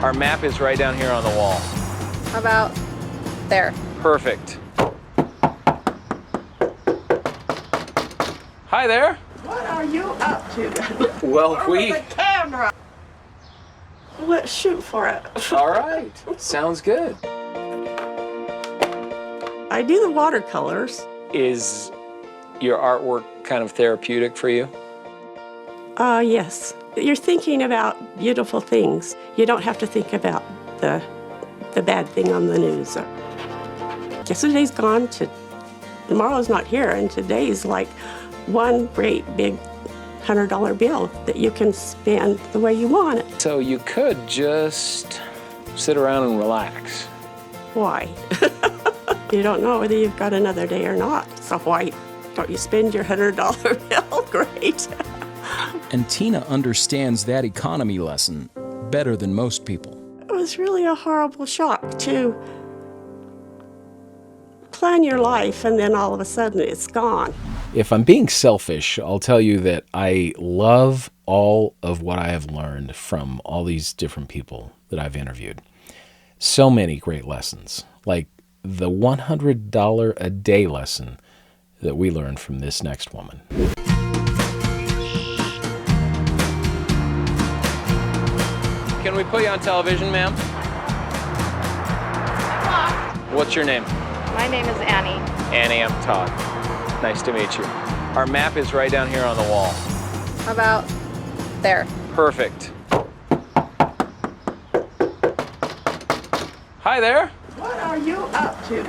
Our map is right down here on the wall. How about there? Perfect. Hi there. What are you up to? Well, With the camera. Let's shoot for it. All right. Sounds good. I do the watercolors. Is your artwork kind of therapeutic for you? Yes. You're thinking about beautiful things. You don't have to think about the bad thing on the news. Yesterday's gone, tomorrow's not here, and today's like one great big $100 bill that you can spend the way you want it. So you could just sit around and relax. Why? You don't know whether you've got another day or not, so why don't you spend your $100 bill? Great. And Tina understands that economy lesson better than most people. It was really a horrible shock to plan your life and then all of a sudden it's gone. If I'm being selfish, I'll tell you that I love all of what I have learned from all these different people that I've interviewed. So many great lessons, like the $100 a day lesson that we learned from this next woman. Can we put you on television, ma'am? What's your name? My name is Annie. Annie, I'm Todd. Nice to meet you. Our map is right down here on the wall. How about there? Perfect. Hi there. What are you up to?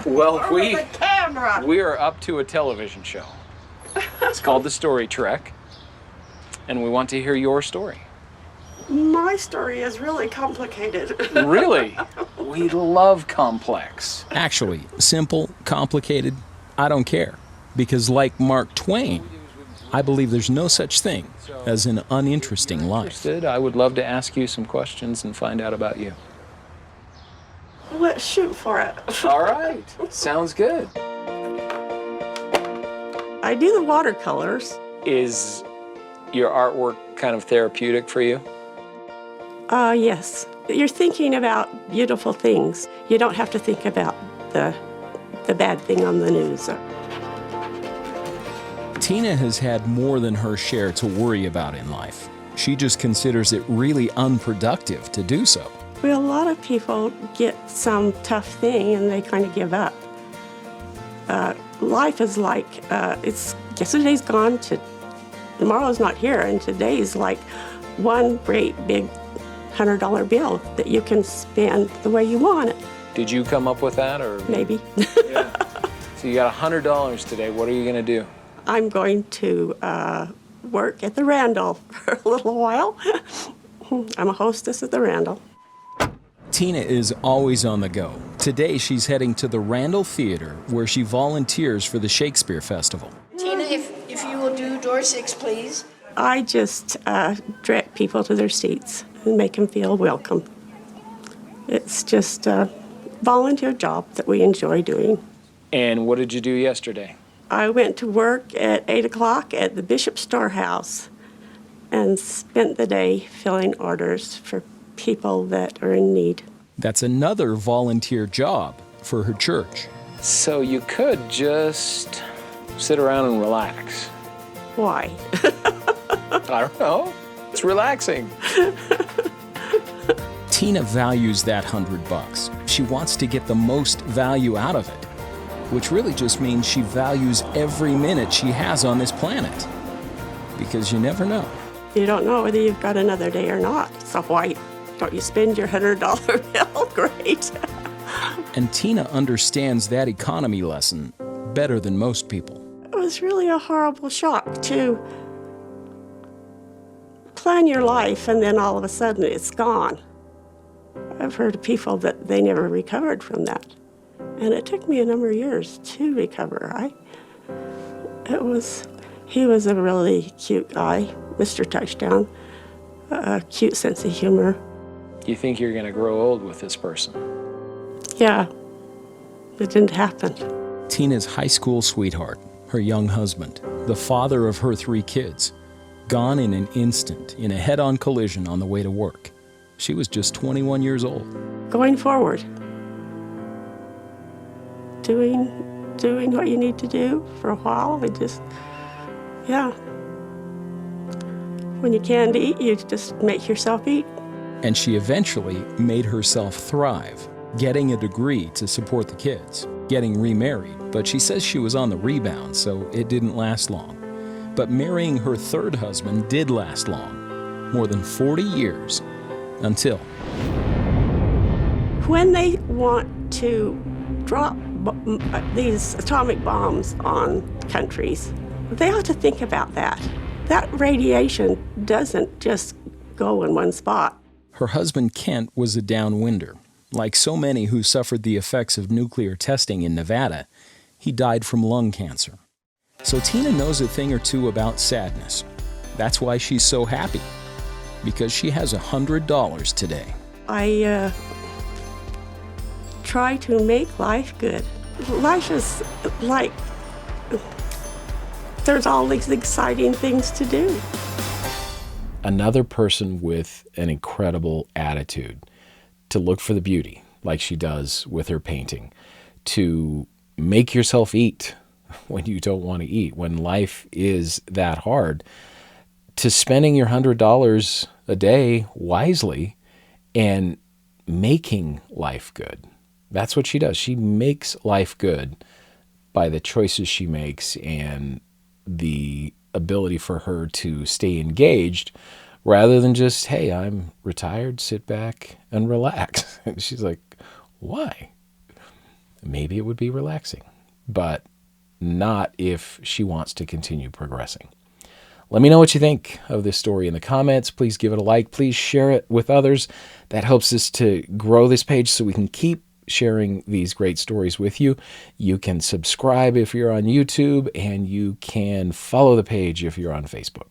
Well, With the camera. we are up to a television show. It's called The Story Trek, and we want to hear your story. My story is really complicated. Really? We love complex. Actually, simple, complicated, I don't care. Because like Mark Twain, I believe there's no such thing as an uninteresting life. Interested? I would love to ask you some questions and find out about you. Let's shoot for it. All right. Sounds good. I do the watercolors. Is your artwork kind of therapeutic for you? Yes. You're thinking about beautiful things. You don't have to think about the bad thing on the news. Tina has had more than her share to worry about in life. She just considers it really unproductive to do so. Well, a lot of people get some tough thing and they kind of give up. Life is like, yesterday's gone, tomorrow's not here, and today's like one great big $100 bill that you can spend the way you want it. Did you come up with that, or? Maybe. Yeah. So you got $100 today. What are you going to do? I'm going to work at the Randall for a little while. I'm a hostess at the Randall. Tina is always on the go. Today she's heading to the Randall Theater where she volunteers for the Shakespeare Festival. Tina, if you will do door 6, please. I just direct people to their seats and make them feel welcome. It's just a volunteer job that we enjoy doing. And what did you do yesterday? I went to work at 8 o'clock at the Bishop Storehouse and spent the day filling orders for people that are in need. That's another volunteer job for her church. So you could just sit around and relax. Why? I don't know. It's relaxing. Tina values that $100. She wants to get the most value out of it, which really just means she values every minute she has on this planet. Because you never know. You don't know whether you've got another day or not, so why don't you spend your $100 bill? Great. And Tina understands that economy lesson better than most people. It was really a horrible shock to plan your life and then all of a sudden it's gone. I've heard of people that they never recovered from that. And it took me a number of years to recover. He was a really cute guy, Mr. Touchdown, a cute sense of humor. You think you're going to grow old with this person? Yeah, it didn't happen. Tina's high school sweetheart, her young husband, the father of her 3 kids, gone in an instant in a head-on collision on the way to work. she was just 21 years old. Going forward, doing what you need to do for a while, and just, yeah. When you can't eat, you just make yourself eat. And she eventually made herself thrive, getting a degree to support the kids, getting remarried. But she says she was on the rebound, so it didn't last long. But marrying her third husband did last long, more than 40 years, until... When they want to drop these atomic bombs on countries, they ought to think about that. That radiation doesn't just go in one spot. Her husband, Kent, was a downwinder. Like so many who suffered the effects of nuclear testing in Nevada, he died from lung cancer. So Tina knows a thing or two about sadness. That's why she's so happy, because she has $100 today. I try to make life good. Life is like, there's all these exciting things to do. Another person with an incredible attitude, to look for the beauty, like she does with her painting, to make yourself eat when you don't want to eat, when life is that hard, to spending your $100 a day wisely and making life good. That's what she does. She makes life good by the choices she makes and the ability for her to stay engaged rather than just, hey, I'm retired, sit back and relax. And she's like, why? Maybe it would be relaxing, but not if she wants to continue progressing. Let me know what you think of this story in the comments. Please give it a like. Please share it with others. That helps us to grow this page so we can keep sharing these great stories with you. You can subscribe if you're on YouTube, and you can follow the page if you're on Facebook.